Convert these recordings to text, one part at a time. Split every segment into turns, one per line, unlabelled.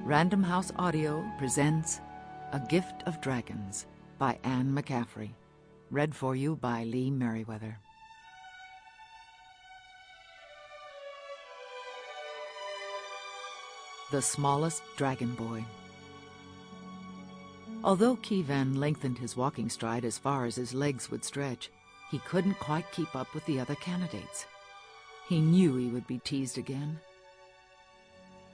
Random House Audio presents A Gift of Dragons by Anne McCaffrey. Read for you by Meriweather. The Smallest Dragonboy. Although Keevan lengthened his walking stride as far as his legs would stretch, he couldn't quite keep up with the other candidates. He knew he would be teased again.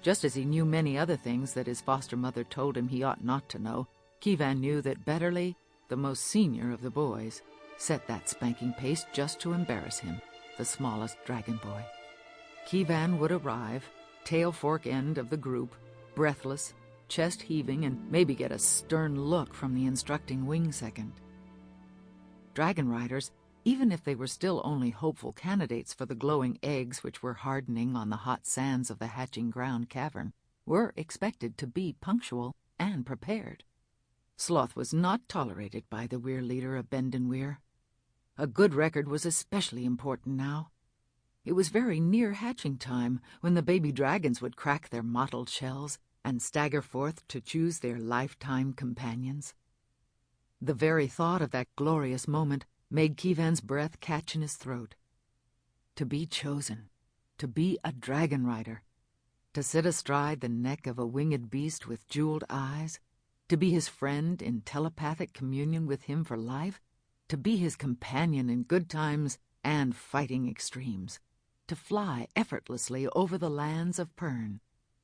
Just as he knew many other things that his foster mother told him he ought not to know, Keevan knew that Betterly, the most senior of the boys, set that spanking pace just to embarrass him, the smallest dragon boy. Keevan would arrive, tail fork end of the group, breathless, chest heaving, and maybe get a stern look from the instructing wing second. Dragon riders, even if they were still only hopeful candidates for the glowing eggs which were hardening on the hot sands of the hatching ground cavern, were expected to be punctual and prepared. Sloth was not tolerated by the Weir leader of Bend and Weir. A good record was especially important now. It was very near hatching time, when the baby dragons would crack their mottled shells and stagger forth to choose their lifetime companions. The very thought of that glorious moment made Keevan's breath catch in his throat. To be chosen, to be a dragon rider, to sit astride the neck of a winged beast with jeweled eyes, to be his friend in telepathic communion with him for life, to be his companion in good times and fighting extremes, to fly effortlessly over the lands of Pern,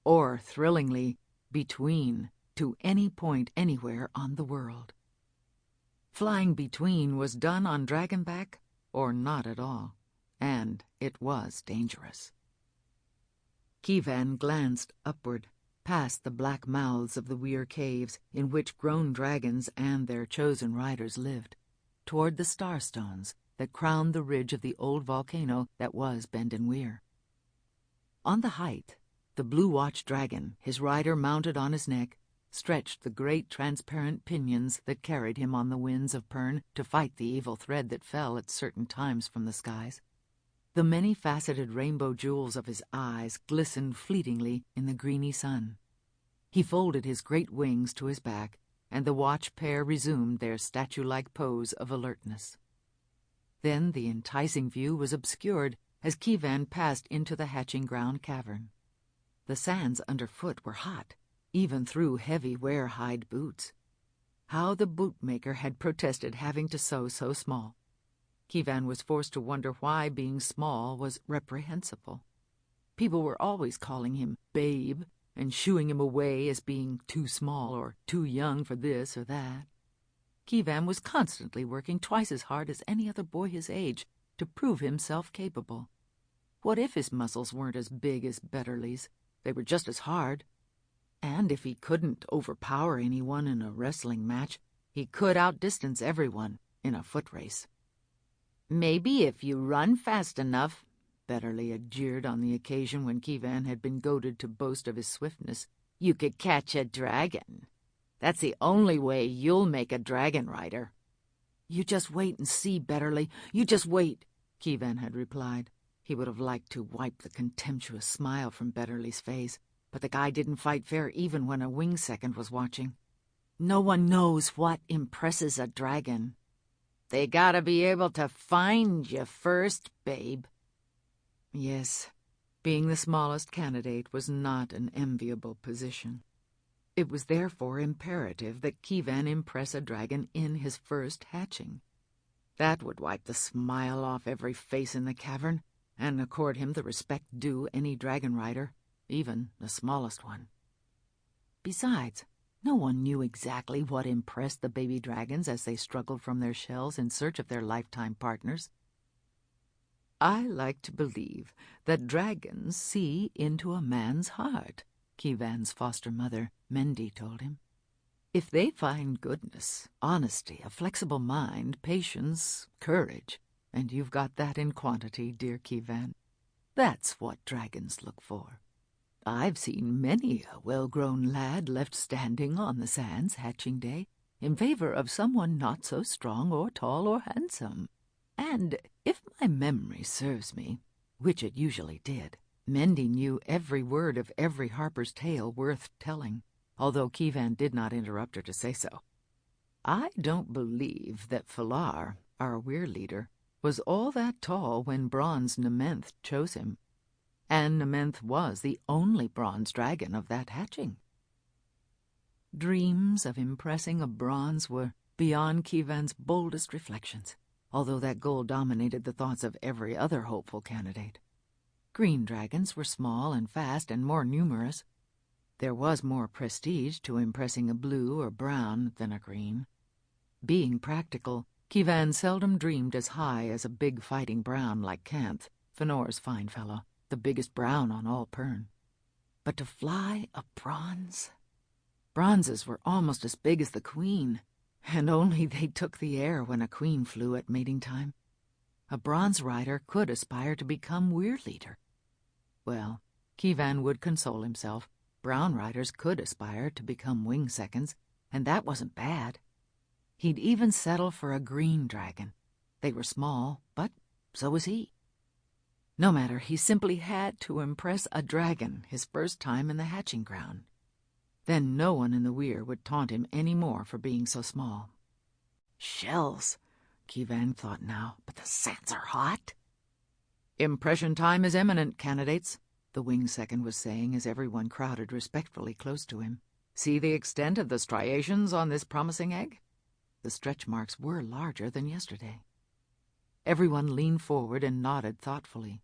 or thrillingly between to any point anywhere on the world. Flying between was done on dragonback or not at all, and it was dangerous. Keevan glanced upward, past the black mouths of the Weir caves in which grown dragons and their chosen riders lived, toward the starstones that crowned the ridge of the old volcano that was Bend and Weir. On the height, the blue-watch dragon, his rider mounted on his neck, stretched the great transparent pinions that carried him on the winds of Pern to fight the evil thread that fell at certain times from the skies. The many-faceted rainbow jewels of his eyes glistened fleetingly in the greeny sun. He folded his great wings to his back, and the watch pair resumed their statue-like pose of alertness. Then the enticing view was obscured as Keevan passed into the hatching ground cavern. The sands underfoot were hot, even through heavy ware-hide boots. How the bootmaker had protested having to sew so small. Keevan was forced to wonder why being small was reprehensible. People were always calling him Babe and shooing him away as being too small or too young for this or that. Keevan was constantly working twice as hard as any other boy his age to prove himself capable. What if his muscles weren't as big as Betterly's? They were just as hard. And if he couldn't overpower anyone in a wrestling match, he could outdistance everyone in a foot race. "Maybe if you run fast enough," Betterly had jeered on the occasion when Keevan had been goaded to boast of his swiftness, "you could catch a dragon. That's the only way you'll make a dragon rider." "You just wait and see, Betterly. You just wait," Keevan had replied. He would have liked to wipe the contemptuous smile from Betterly's face, but the guy didn't fight fair even when a wing second was watching. "No one knows what impresses a dragon. They gotta be able to find you first, babe." Yes, being the smallest candidate was not an enviable position. It was therefore imperative that Keevan impress a dragon in his first hatching. That would wipe the smile off every face in the cavern and accord him the respect due any dragon rider, even the smallest one. Besides, no one knew exactly what impressed the baby dragons as they struggled from their shells in search of their lifetime partners. "I like to believe that dragons see into a man's heart," Keevan's foster mother, Mendy, told him. "If they find goodness, honesty, a flexible mind, patience, courage, and you've got that in quantity, dear Keevan, that's what dragons look for. I've seen many a well-grown lad left standing on the sands hatching day in favor of someone not so strong or tall or handsome. And if my memory serves me, which it usually did, Mendy knew every word of every Harper's tale worth telling, although Keevan did not interrupt her to say so. I don't believe that Falar, our weir leader, was all that tall when Bronze Nementh chose him, and Nementh was the only bronze dragon of that hatching. Dreams of impressing a bronze were beyond Keevan's boldest reflections, although that goal dominated the thoughts of every other hopeful candidate. Green dragons were small and fast and more numerous. There was more prestige to impressing a blue or brown than a green. Being practical, Keevan seldom dreamed as high as a big fighting brown like Canth, Fenor's fine fellow, the biggest brown on all Pern. But to fly a bronze? Bronzes were almost as big as the queen, and only they took the air when a queen flew at mating time. A bronze rider could aspire to become weir leader. Well, Keevan would console himself. Brown riders could aspire to become wing seconds, and that wasn't bad. He'd even settle for a green dragon. They were small, but so was he. No matter, he simply had to impress a dragon his first time in the hatching ground. Then no one in the weir would taunt him any more for being so small. Shells, Keevan thought now, but the sands are hot. Impression time is imminent, candidates, the wing second was saying as everyone crowded respectfully close to him. See the extent of the striations on this promising egg? The stretch marks were larger than yesterday. Everyone leaned forward and nodded thoughtfully.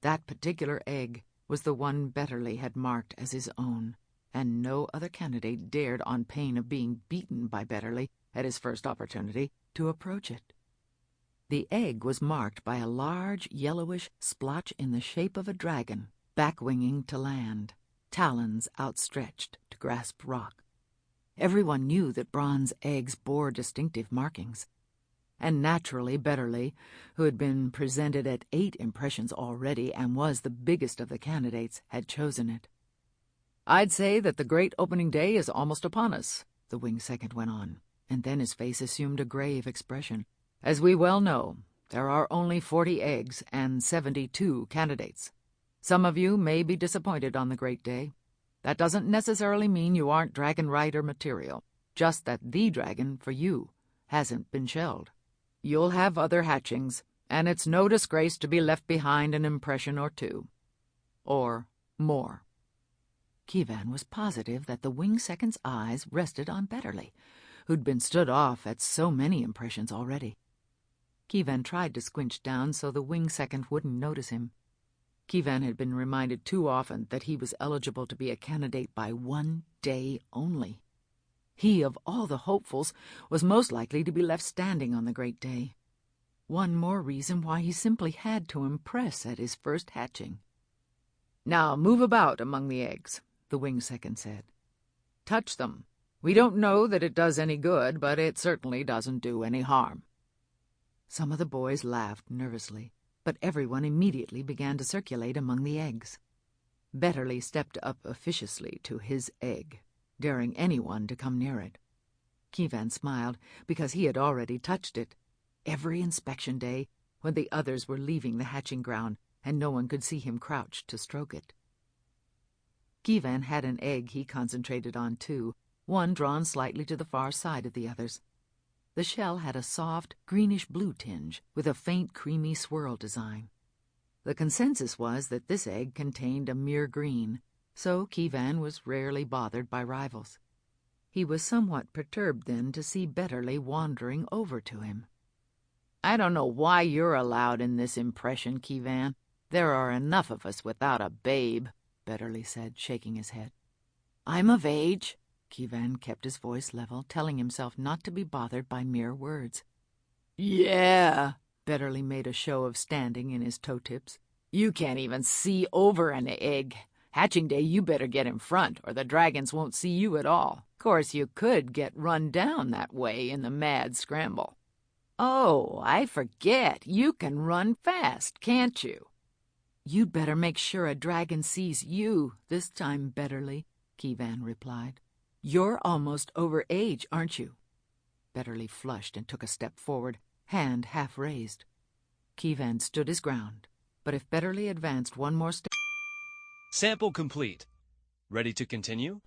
That particular egg was the one Betterly had marked as his own, and no other candidate dared, on pain of being beaten by Betterly at his first opportunity, to approach it. The egg was marked by a large yellowish splotch in the shape of a dragon, back-winging to land, talons outstretched to grasp rock. Everyone knew that bronze eggs bore distinctive markings, and naturally Betterly, who had been presented at 8 impressions already and was the biggest of the candidates, had chosen it. I'd say that the great opening day is almost upon us, the wing second went on, and then his face assumed a grave expression. As we well know, there are only 40 eggs and 72 candidates. Some of you may be disappointed on the great day. That doesn't necessarily mean you aren't dragonrider material, just that the dragon for you hasn't been shelled. You'll have other hatchings, and it's no disgrace to be left behind an impression or two. Or more. Keevan was positive that the wing second's eyes rested on Betterly, who'd been stood off at so many impressions already. Keevan tried to squinch down so the wing second wouldn't notice him. Keevan had been reminded too often that he was eligible to be a candidate by 1 day only. He, of all the hopefuls, was most likely to be left standing on the great day. One more reason why he simply had to impress at his first hatching. Now move about among the eggs, the wing second said. Touch them. We don't know that it does any good, but it certainly doesn't do any harm. Some of the boys laughed nervously, but everyone immediately began to circulate among the eggs. Betterly stepped up officiously to his egg, daring anyone to come near it. Keevan smiled, because he had already touched it, every inspection day, when the others were leaving the hatching ground, and no one could see him crouched to stroke it. Keevan had an egg he concentrated on too, one drawn slightly to the far side of the others. The shell had a soft, greenish-blue tinge with a faint, creamy swirl design. The consensus was that this egg contained a mere green, so Keevan was rarely bothered by rivals. He was somewhat perturbed then to see Betterly wandering over to him. I don't know why you're allowed in this impression, Keevan. There are enough of us without a babe, Betterly said, shaking his head. I'm of age. Keevan kept his voice level, telling himself not to be bothered by mere words. Yeah, Betterly made a show of standing in his toe tips. You can't even see over an egg. Hatching day, you better get in front, or the dragons won't see you at all. Of course, you could get run down that way in the mad scramble. Oh, I forget. You can run fast, can't you? You'd better make sure a dragon sees you this time, Betterly, Keevan replied. You're almost over age, aren't you? Betterly flushed and took a step forward, hand half raised. Keevan stood his ground, but if Betterly advanced one more step,
Sample complete. Ready to continue?